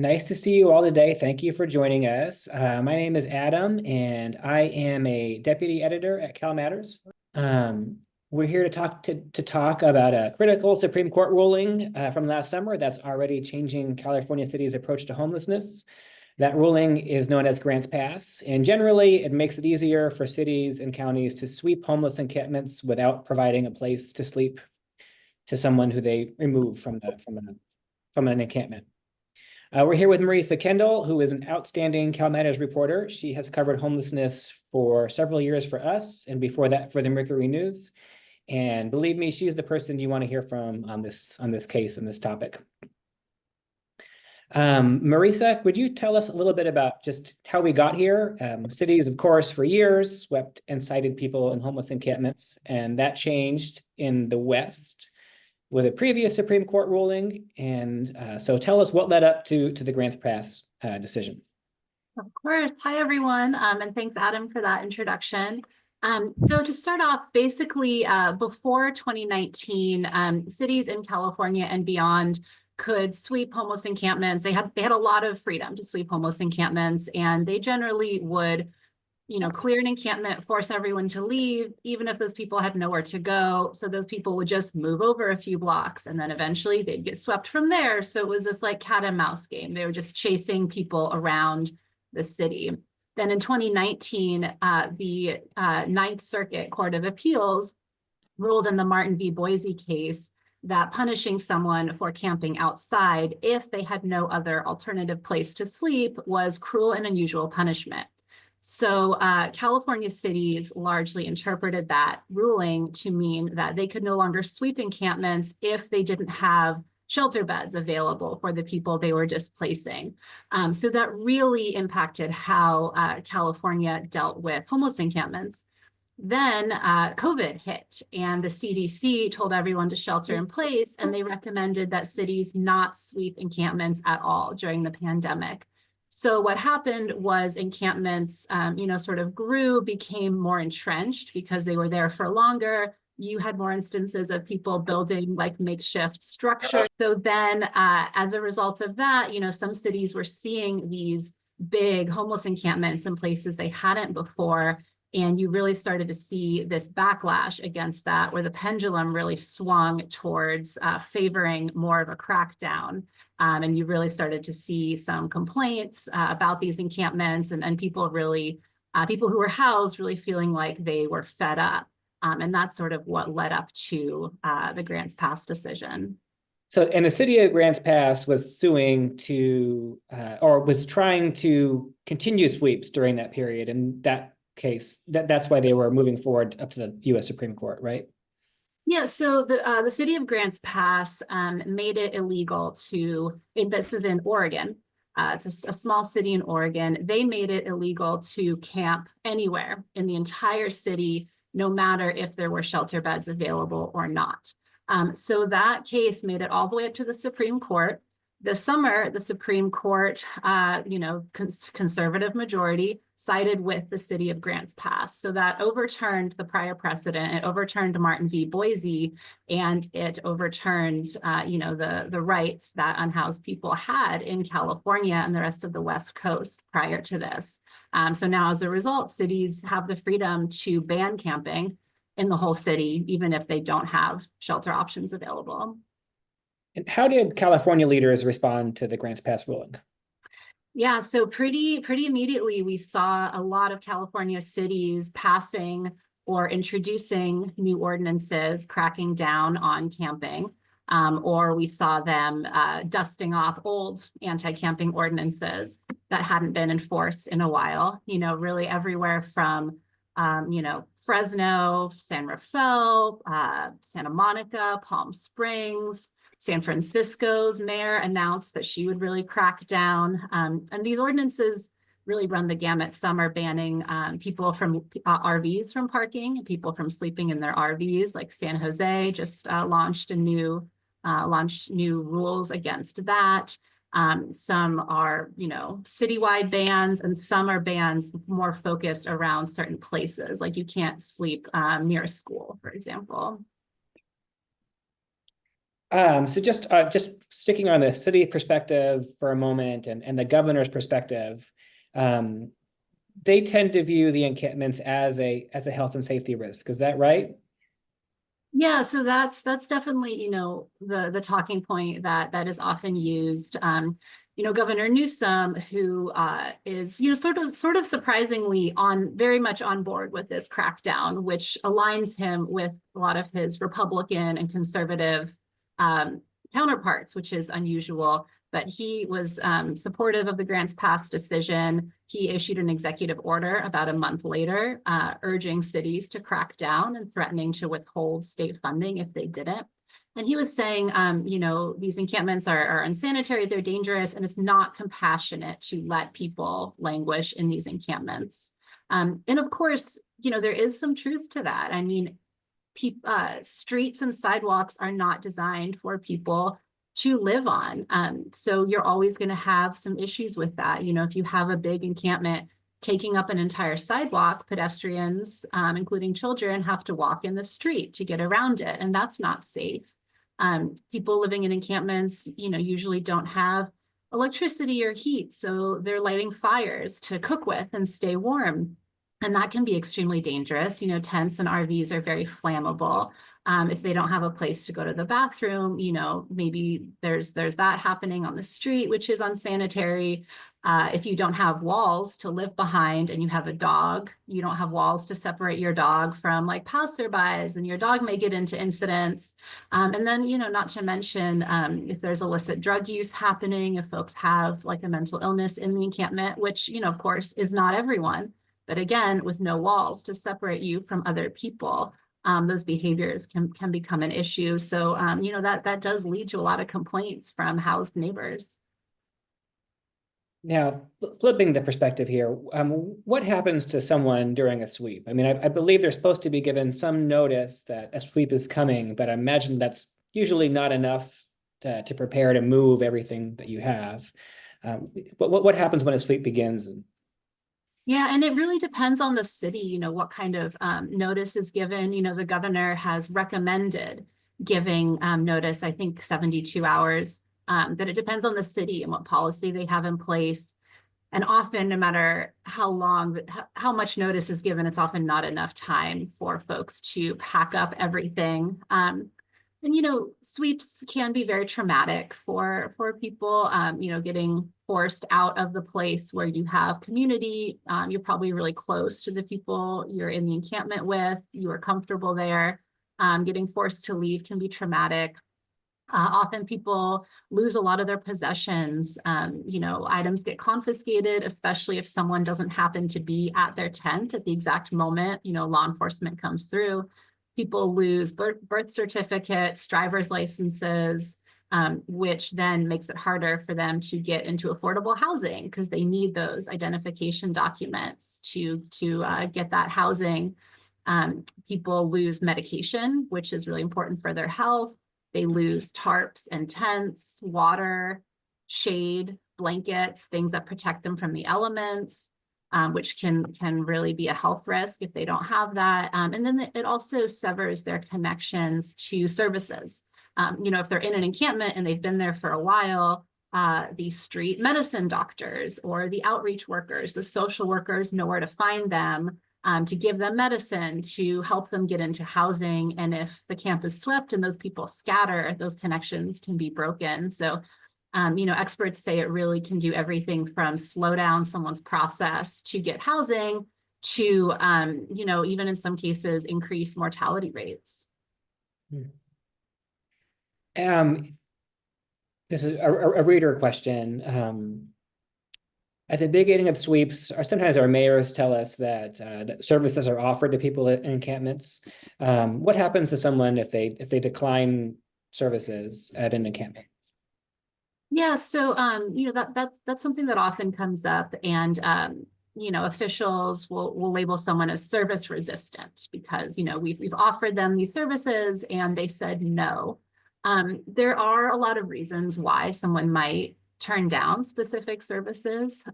Nice to see you all today. Thank you for joining us. My name is Adam, and I am a deputy editor at CalMatters. We're here to talk about a critical Supreme Court ruling from last summer that's already changing California city's approach to homelessness. That ruling is known as Grants Pass, and generally it makes it easier for cities and counties to sweep homeless encampments without providing a place to sleep to someone who they remove from an encampment. We're here with Marisa Kendall, who is an outstanding CalMatters reporter. She has covered homelessness for several years for us, and before that for the Mercury News. And believe me, she's the person you want to hear from on this case and this topic. Marisa, would you tell us a little bit about just how we got here? Cities, of course, for years swept and cited people in homeless encampments, and that changed in the West with a previous Supreme Court ruling. And so tell us what led up to the Grants Pass decision. Of course. Hi, everyone. And thanks, Adam, for that introduction. So to start off, basically, before 2019, cities in California and beyond could sweep homeless encampments. They had a lot of freedom to sweep homeless encampments, and they generally would clear an encampment, force everyone to leave, even if those people had nowhere to go. So those people would just move over a few blocks, and then eventually they'd get swept from there. So it was this like cat and mouse game. They were just chasing people around the city. Then in 2019, the Ninth Circuit Court of Appeals ruled in the Martin v. Boise case that punishing someone for camping outside if they had no other alternative place to sleep was cruel and unusual punishment. So California cities largely interpreted that ruling to mean that they could no longer sweep encampments if they didn't have shelter beds available for the people they were displacing. So that really impacted how California dealt with homeless encampments. Then COVID hit, and the CDC told everyone to shelter in place, and they recommended that cities not sweep encampments at all during the pandemic. So what happened was encampments, sort of grew, became more entrenched because they were there for longer. You had more instances of people building like makeshift structures. So then as a result of that, some cities were seeing these big homeless encampments in places they hadn't before. And you really started to see this backlash against that, where the pendulum really swung towards favoring more of a crackdown. And you really started to see some complaints about these encampments, and people who were housed really feeling like they were fed up. And that's sort of what led up to the Grants Pass decision. So, and the city of Grants Pass was suing or was trying to continue sweeps during that period. And that case, that's why they were moving forward up to the U.S. Supreme Court, right? Yeah, so the city of Grants Pass made it illegal this is in Oregon. It's a small city in Oregon. They made it illegal to camp anywhere in the entire city, no matter if there were shelter beds available or not. So that case made it all the way up to the Supreme Court. This summer, the Supreme Court, conservative majority, sided with the city of Grants Pass. So that overturned the prior precedent. It overturned Martin v. Boise, and it overturned, the rights that unhoused people had in California and the rest of the West Coast prior to this. So now, as a result, cities have the freedom to ban camping in the whole city, even if they don't have shelter options available. And how did California leaders respond to the Grants Pass ruling? Yeah, so pretty immediately, we saw a lot of California cities passing or introducing new ordinances cracking down on camping, or we saw them dusting off old anti-camping ordinances that hadn't been enforced in a while, really everywhere from Fresno, San Rafael, Santa Monica, Palm Springs. San Francisco's mayor announced that she would really crack down. And these ordinances really run the gamut. Some are banning people from RVs from parking, people from sleeping in their RVs, like San Jose just launched new rules against that. Some are, citywide bans, and some are bans more focused around certain places, like you can't sleep near a school, for example. So just sticking on the city perspective for a moment and the governor's perspective, they tend to view the encampments as a health and safety risk. Is that right? Yeah, so that's definitely, the talking point that is often used. Governor Newsom, who is, sort of surprisingly very much on board with this crackdown, which aligns him with a lot of his Republican and conservative um, counterparts, which is unusual. But he was supportive of the Grants Pass decision. He issued an executive order about a month later, urging cities to crack down and threatening to withhold state funding if they didn't. And he was saying, these encampments are unsanitary, they're dangerous, and it's not compassionate to let people languish in these encampments. And of course, there is some truth to that. I mean, streets and sidewalks are not designed for people to live on. So you're always going to have some issues with that. If you have a big encampment taking up an entire sidewalk, pedestrians, including children, have to walk in the street to get around it, and that's not safe. People living in encampments, usually don't have electricity or heat, so they're lighting fires to cook with and stay warm. And that can be extremely dangerous. Tents and RVs are very flammable. If they don't have a place to go to the bathroom, maybe there's that happening on the street, which is unsanitary. If you don't have walls to live behind and you have a dog, you don't have walls to separate your dog from like passerbys, and your dog may get into incidents. And then, not to mention if there's illicit drug use happening, if folks have like a mental illness in the encampment, which, of course, is not everyone. But again, with no walls to separate you from other people, those behaviors can become an issue. So, that does lead to a lot of complaints from housed neighbors. Now, flipping the perspective here, what happens to someone during a sweep? I mean, I believe they're supposed to be given some notice that a sweep is coming, but I imagine that's usually not enough to prepare to move everything that you have. What happens when a sweep begins? Yeah, and it really depends on the city, what kind of notice is given. The governor has recommended giving notice, I think 72 hours, that it depends on the city and what policy they have in place. And often, no matter how much notice is given, it's often not enough time for folks to pack up everything. And sweeps can be very traumatic for people. Getting forced out of the place where you have community. You're probably really close to the people you're in the encampment with. You are comfortable there. Getting forced to leave can be traumatic. Often people lose a lot of their possessions. Items get confiscated, especially if someone doesn't happen to be at their tent at the exact moment, law enforcement comes through. People lose birth certificates, driver's licenses, which then makes it harder for them to get into affordable housing because they need those identification documents to get that housing. People lose medication, which is really important for their health. They lose tarps and tents, water, shade, blankets, things that protect them from the elements, which can really be a health risk if they don't have that. And then it also severs their connections to services. If they're in an encampment and they've been there for a while, the street medicine doctors or the outreach workers, the social workers know where to find them, to give them medicine, to help them get into housing. And if the camp is swept and those people scatter, those connections can be broken. So, experts say it really can do everything from slow down someone's process to get housing to, even in some cases, increase mortality rates. This is a reader question. At the beginning of sweeps, or sometimes our mayors tell us that services are offered to people in encampments. What happens to someone if they decline services at an encampment? Yeah, so that's something that often comes up, and officials will label someone as service resistant because we've offered them these services and they said no. There are a lot of reasons why someone might turn down specific services.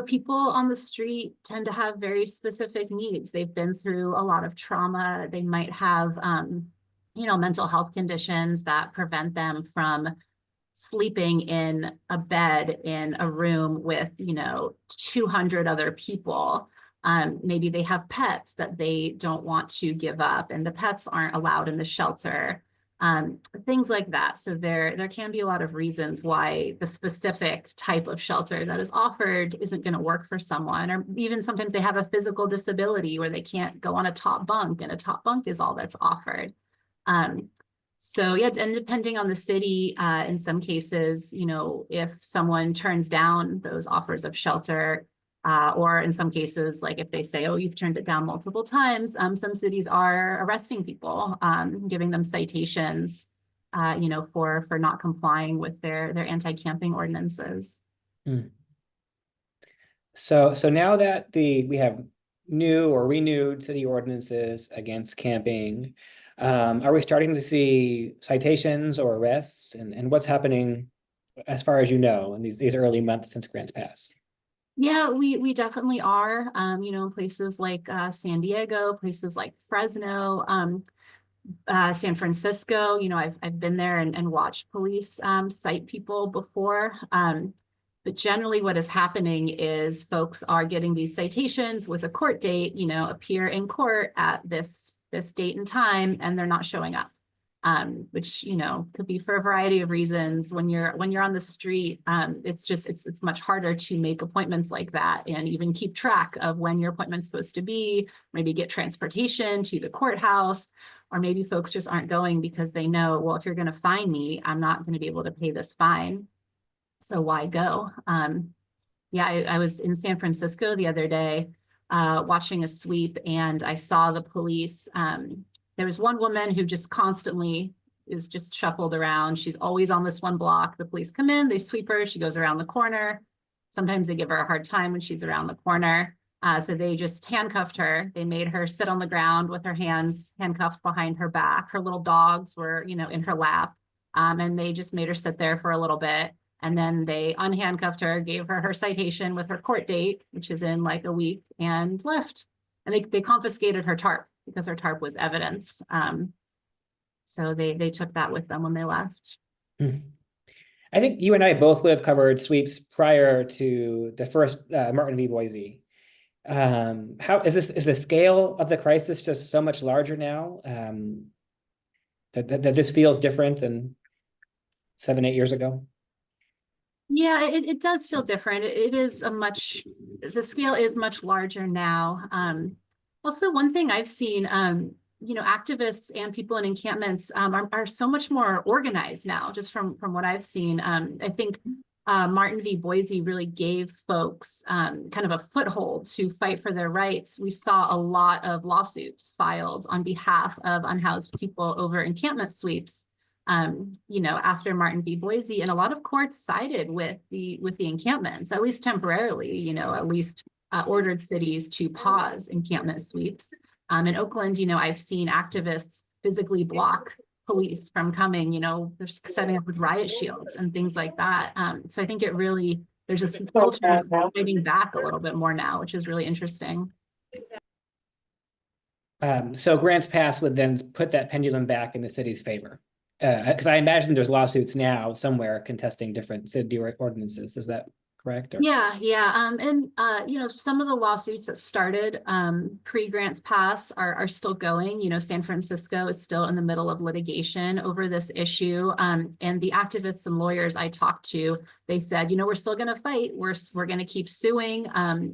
People on the street tend to have very specific needs. They've been through a lot of trauma. They might have mental health conditions that prevent them from sleeping in a bed in a room with, 200 other people. Maybe they have pets that they don't want to give up, and the pets aren't allowed in the shelter. Things like that. So there can be a lot of reasons why the specific type of shelter that is offered isn't going to work for someone, or even sometimes they have a physical disability where they can't go on a top bunk, and a top bunk is all that's offered. So yeah, and depending on the city, in some cases, if someone turns down those offers of shelter, or in some cases, like if they say, oh, you've turned it down multiple times, some cities are arresting people, giving them citations, for not complying with their anti-camping ordinances. Mm. So now that we have new or renewed city ordinances against camping, are we starting to see citations or arrests, and what's happening as far as you know in these early months since grants passed? Yeah, we definitely are, in places like San Diego, places like Fresno, San Francisco. I've been there and watched police cite people before. But generally what is happening is folks are getting these citations with a court date, appear in court at this date and time, and they're not showing up. Which, could be for a variety of reasons. When you're on the street, it's much harder to make appointments like that and even keep track of when your appointment's supposed to be, maybe get transportation to the courthouse, or maybe folks just aren't going because they know, well, if you're going to fine me, I'm not going to be able to pay this fine. So why go? Yeah, I was in San Francisco the other day, watching a sweep, and I saw the police. There was one woman who just constantly is just shuffled around. She's always on this one block. The police come in, they sweep her, she goes around the corner. Sometimes they give her a hard time when she's around the corner. So they just handcuffed her. They made her sit on the ground with her hands handcuffed behind her back. Her little dogs were, in her lap. And they just made her sit there for a little bit. And then they unhandcuffed her, gave her her citation with her court date, which is in like a week, and left. And they confiscated her tarp because her tarp was evidence. So they took that with them when they left. I think you and I both would have covered sweeps prior to the first Martin v. Boise. How is the scale of the crisis just so much larger now, that this feels different than 7-8 years ago? Yeah, it does feel different. The scale is much larger now. Also, one thing I've seen, activists and people in encampments are so much more organized now, just from what I've seen. I think Martin v. Boise really gave folks kind of a foothold to fight for their rights. We saw a lot of lawsuits filed on behalf of unhoused people over encampment sweeps, after Martin v. Boise, and a lot of courts sided with the encampments, at least temporarily, at least ordered cities to pause encampment sweeps. In Oakland, I've seen activists physically block police from coming, they're setting up with riot shields and things like that. So I think there's this culture of fighting back a little bit more now, which is really interesting. So grants pass would then put that pendulum back in the city's favor. Because I imagine there's lawsuits now somewhere contesting different city ordinances. Is that correct? Yeah. And some of the lawsuits that started pre-grants pass are still going. San Francisco is still in the middle of litigation over this issue. And the activists and lawyers I talked to, they said, we're still going to fight. We're going to keep suing.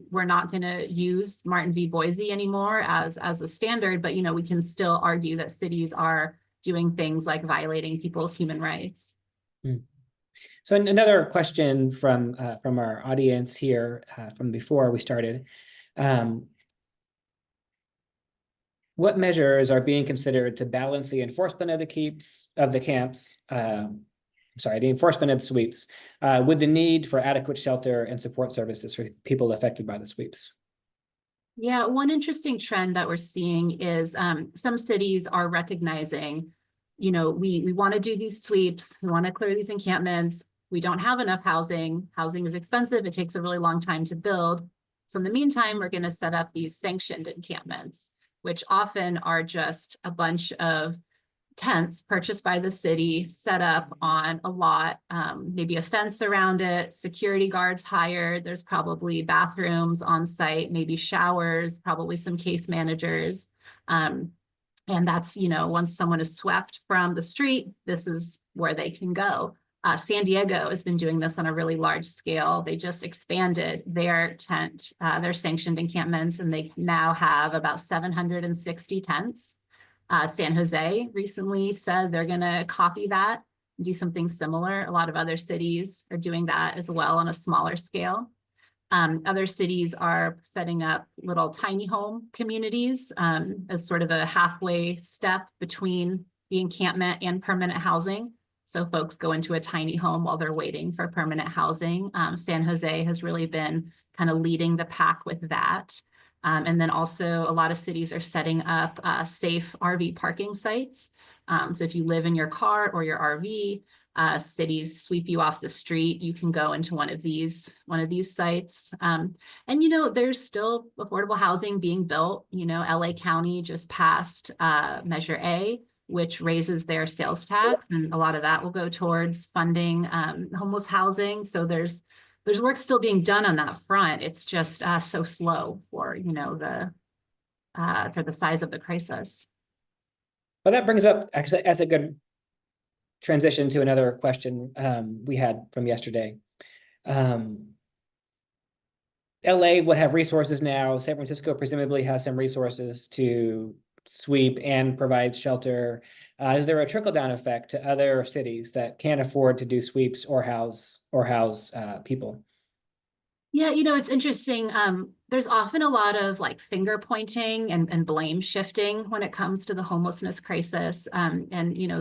We're not going to use Martin v. Boise anymore as a standard, but we can still argue that cities are doing things like violating people's human rights. So another question from our audience here from before we started. What measures are being considered to balance the enforcement of the enforcement of sweeps with the need for adequate shelter and support services for people affected by the sweeps? Yeah, one interesting trend that we're seeing is some cities are recognizing, we want to do these sweeps, we want to clear these encampments, we don't have enough housing, housing is expensive, it takes a really long time to build. So in the meantime, we're going to set up these sanctioned encampments, which often are just a bunch of tents purchased by the city, set up on a lot, maybe a fence around it, security guards hired. There's probably bathrooms on site, maybe showers, probably some case managers. And that's, once someone is swept from the street, this is where they can go. San Diego has been doing this on a really large scale. They just expanded their their sanctioned encampments, and they now have about 760 tents. San Jose recently said they're going to copy that, do something similar. A lot of other cities are doing that as well on a smaller scale. Other cities are setting up little tiny home communities as sort of a halfway step between the encampment and permanent housing. So folks go into a tiny home while they're waiting for permanent housing. San Jose has really been kind of leading the pack with that. And then also a lot of cities are setting up safe RV parking sites. So if you live in your car or your RV, cities sweep you off the street, you can go into one of these sites. And there's still affordable housing being built. LA County just passed Measure A, which raises their sales tax, and a lot of that will go towards funding homeless housing. So there's work still being done on that front. It's just so slow for the size of the crisis. Well, that brings up, actually, that's a good transition to another question we had from yesterday. LA would have resources now. San Francisco presumably has some resources to sweep and provide shelter. Is there a trickle-down effect to other cities that can't afford to do sweeps or house people? Yeah, it's interesting. There's often a lot of like finger pointing and blame shifting when it comes to the homelessness crisis. And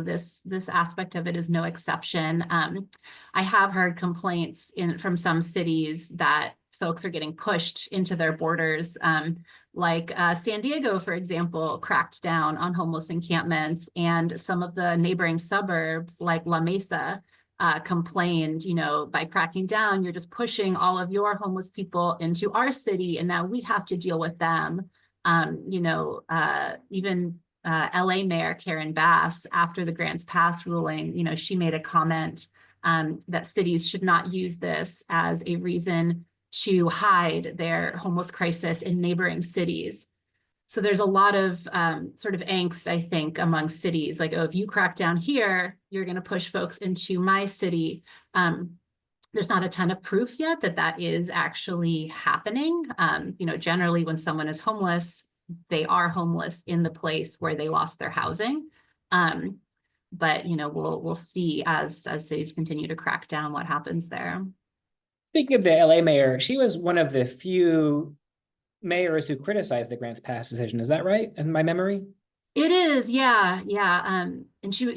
this aspect of it is no exception. I have heard complaints from some cities that folks are getting pushed into their borders. Like San Diego, for example, cracked down on homeless encampments, and some of the neighboring suburbs like La Mesa complained, by cracking down, you're just pushing all of your homeless people into our city, and now we have to deal with them. Even LA Mayor Karen Bass, after the Grants Pass ruling, she made a comment that cities should not use this as a reason to hide their homeless crisis in neighboring cities. So there's a lot of sort of angst, I think, among cities, like, oh, if you crack down here, you're going to push folks into my city. There's not a ton of proof yet that that is actually happening. Generally when someone is homeless, they are homeless in the place where they lost their housing. But we'll see as cities continue to crack down what happens there. Speaking of the LA mayor, she was one of the few mayors who criticized the Grants Pass decision. Is that right, in my memory? It is, yeah. And she,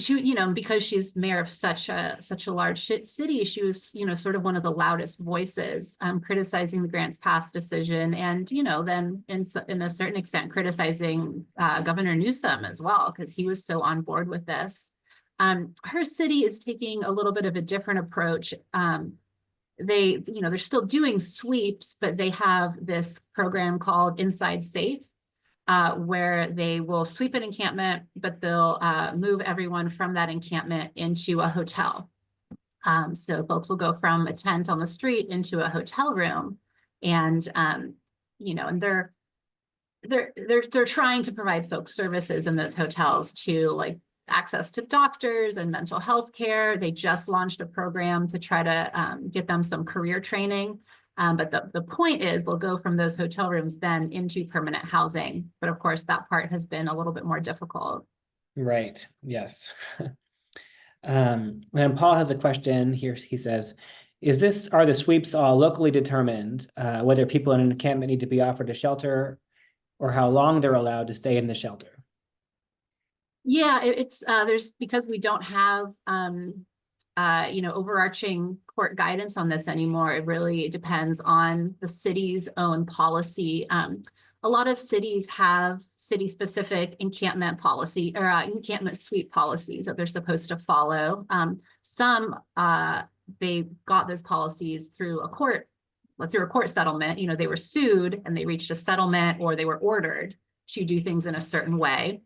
because she's mayor of such a large city, she was, sort of one of the loudest voices, criticizing the Grants Pass decision, and then in a certain extent criticizing Governor Newsom as well, because he was so on board with this. Her city is taking a little bit of a different approach. They're still doing sweeps, but they have this program called Inside Safe, where they will sweep an encampment, but they'll move everyone from that encampment into a hotel. So folks will go from a tent on the street into a hotel room, and and they're trying to provide folks services in those hotels, to like access to doctors and mental health care. They just launched a program to try to get them some career training. But the point is they'll go from those hotel rooms then into permanent housing. But of course, that part has been a little bit more difficult. Right, yes. And Paul has a question here. He says, are the sweeps all locally determined, whether people in an encampment need to be offered a shelter or how long they're allowed to stay in the shelter? Yeah, it's because we don't have overarching court guidance on this anymore. It really depends on the city's own policy. A lot of cities have city-specific encampment policy or encampment sweep policies that they're supposed to follow. Some they got those policies through a court settlement. They were sued and they reached a settlement, or they were ordered to do things in a certain way.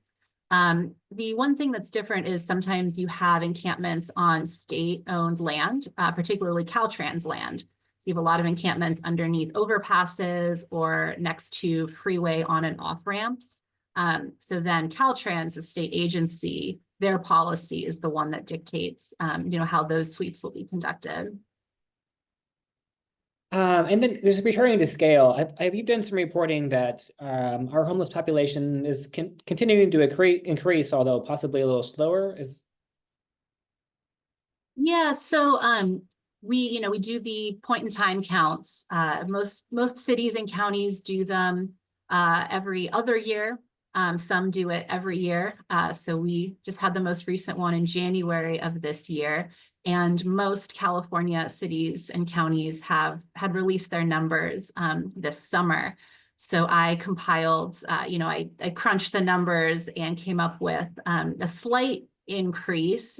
The one thing that's different is sometimes you have encampments on state-owned land, particularly Caltrans land. So you have a lot of encampments underneath overpasses or next to freeway on and off ramps. So then Caltrans, a state agency, their policy is the one that dictates, how those sweeps will be conducted. And then there's returning to scale. You've done some reporting that our homeless population is continuing to increase, although possibly a little slower. Yeah, so we do the point in time counts. Most cities and counties do them every other year. Some do it every year. So we just had the most recent one in January of this year. And most California cities and counties had released their numbers this summer. So I compiled, I crunched the numbers and came up with a slight increase.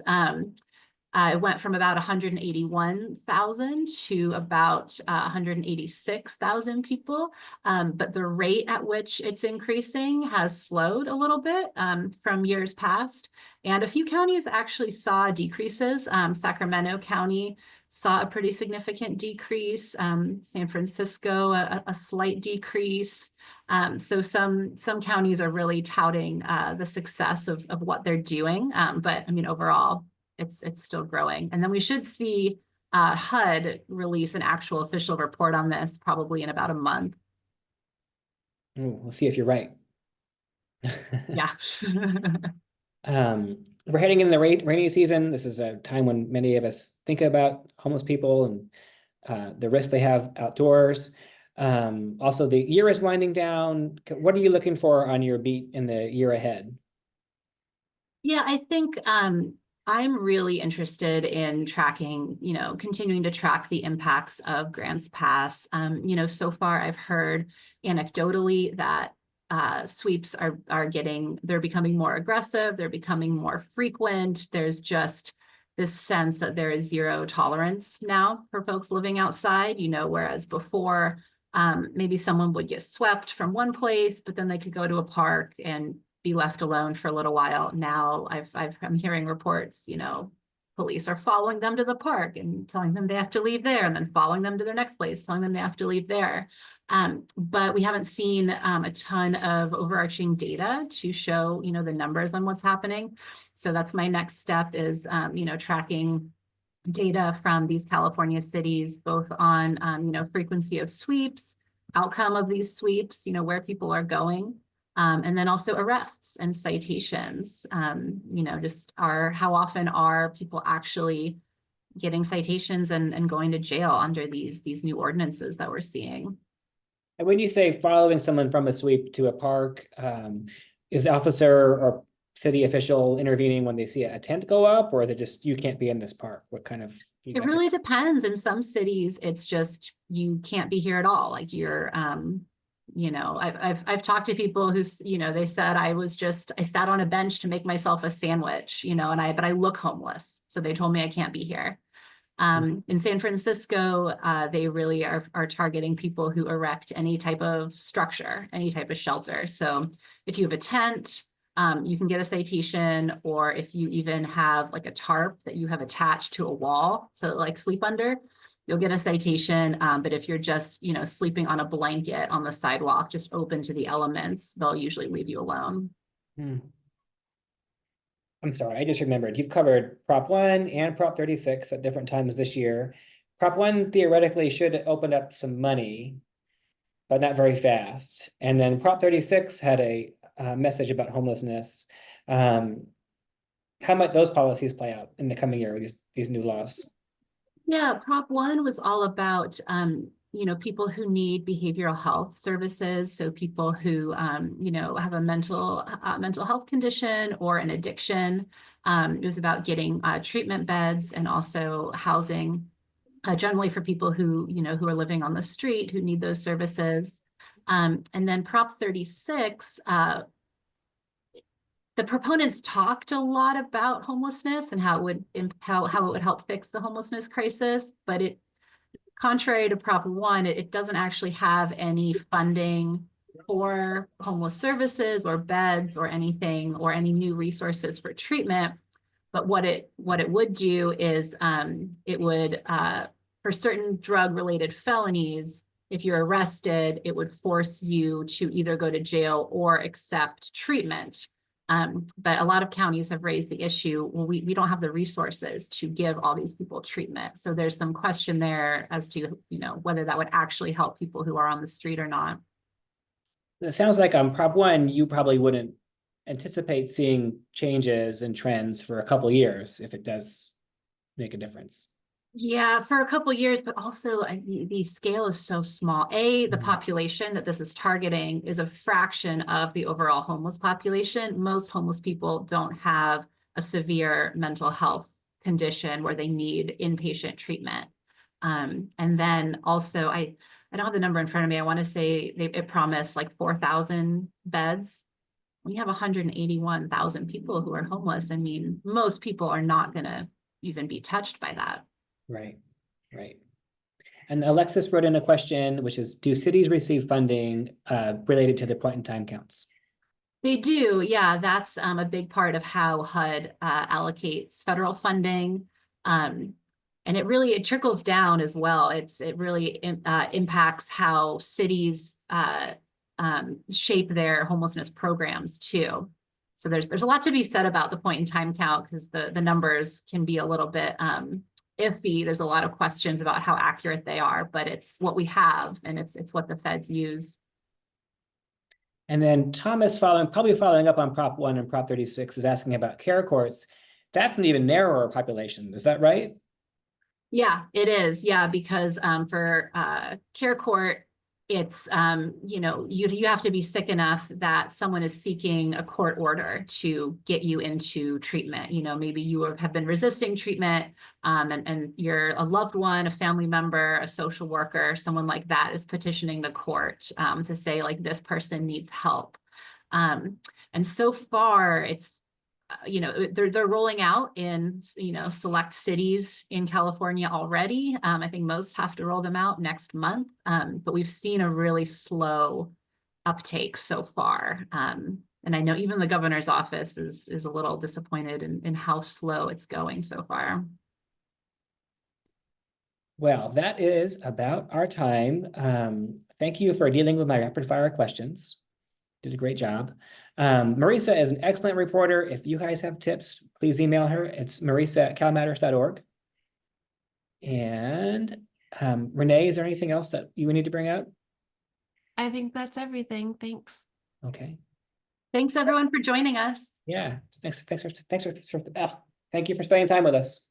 It went from about 181,000 to about 186,000 people. But the rate at which it's increasing has slowed a little bit from years past. And a few counties actually saw decreases. Sacramento County saw a pretty significant decrease. San Francisco, a slight decrease. So some counties are really touting the success of what they're doing. But I mean, overall, it's still growing. And then we should see HUD release an actual official report on this probably in about a month. We'll see if you're right. Yeah. We're heading in the rainy season. This is a time when many of us think about homeless people and the risk they have outdoors. Also, the year is winding down. What are you looking for on your beat in the year ahead? Yeah, I think I'm really interested in tracking, continuing to track the impacts of Grants Pass. So far I've heard anecdotally that sweeps they're becoming more aggressive, they're becoming more frequent. There's just this sense that there is zero tolerance now for folks living outside, whereas before maybe someone would get swept from one place, but then they could go to a park and be left alone for a little while. Now I'm hearing reports, police are following them to the park and telling them they have to leave there, and then following them to their next place, telling them they have to leave there. But we haven't seen a ton of overarching data to show, the numbers on what's happening. So that's my next step is, tracking data from these California cities, both on, frequency of sweeps, outcome of these sweeps, where people are going. And then also arrests and citations, how often are people actually getting citations and going to jail under these new ordinances that we're seeing. And when you say following someone from a sweep to a park, is the officer or city official intervening when they see a tent go up, or is it just, you can't be in this park? What kind of feedback? It really depends. In some cities, it's just, you can't be here at all. Like you're, I've talked to people who, they said I sat on a bench to make myself a sandwich, but I look homeless. So they told me I can't be here. In San Francisco, they really are targeting people who erect any type of structure, any type of shelter. So if you have a tent, you can get a citation, or if you even have like a tarp that you have attached to a wall, so like sleep under, you'll get a citation. But if you're just, sleeping on a blanket on the sidewalk, just open to the elements, they'll usually leave you alone. I'm sorry, I just remembered you've covered Prop 1 and Prop 36 at different times this year. Prop 1 theoretically should open up some money, but not very fast. And then Prop 36 had a message about homelessness. How might those policies play out in the coming year with these new laws? Yeah, Prop 1 was all about people who need behavioral health services. So people who, have a mental health condition or an addiction. It was about getting treatment beds and also housing, generally for people who, who are living on the street, who need those services. And then Prop 36, the proponents talked a lot about homelessness and how it would help fix the homelessness crisis, but contrary to Prop 1, it doesn't actually have any funding for homeless services or beds or anything, or any new resources for treatment. But what it would do is it would, for certain drug-related felonies, if you're arrested, it would force you to either go to jail or accept treatment. But a lot of counties have raised the issue, well, we don't have the resources to give all these people treatment. So there's some question there as to, whether that would actually help people who are on the street or not. It sounds like on Prop 1, you probably wouldn't anticipate seeing changes and trends for a couple years if it does make a difference. Yeah, for a couple years, but also the scale is so small. The population that this is targeting is a fraction of the overall homeless population. Most homeless people don't have a severe mental health condition where they need inpatient treatment. And then also, I don't have the number in front of me. I want to say it promised like 4,000 beds. We have 181,000 people who are homeless. I mean, most people are not going to even be touched by that. Right. And Alexis wrote in a question, which is, do cities receive funding related to the point in time counts? They do, yeah. That's a big part of how HUD allocates federal funding. And it trickles down as well. It really impacts how cities shape their homelessness programs too. So there's a lot to be said about the point in time count, because the numbers can be a little bit iffy. There's a lot of questions about how accurate they are, but it's what we have, and it's what the feds use. And then Thomas, probably following up on Prop 1 and Prop 36, is asking about care courts. That's an even narrower population. Is that right? Yeah, it is. Yeah, because for care court, it's you have to be sick enough that someone is seeking a court order to get you into treatment. Maybe you have been resisting treatment, and you're a loved one, a family member, a social worker, someone like that is petitioning the court to say, like, this person needs help. And so far, it's they're rolling out in select cities in California already. I think most have to roll them out next month, but we've seen a really slow uptake so far. And I know even the governor's office is a little disappointed in how slow it's going so far. Well, that is about our time. Thank you for dealing with my rapid fire questions. Did a great job. Marisa is an excellent reporter. If you guys have tips, please email her. It's marisa@calmatters.org. And Renee, is there anything else that you would need to bring up? I think that's everything. Thanks. Okay. Thanks everyone for joining us. Yeah. Thank you for spending time with us.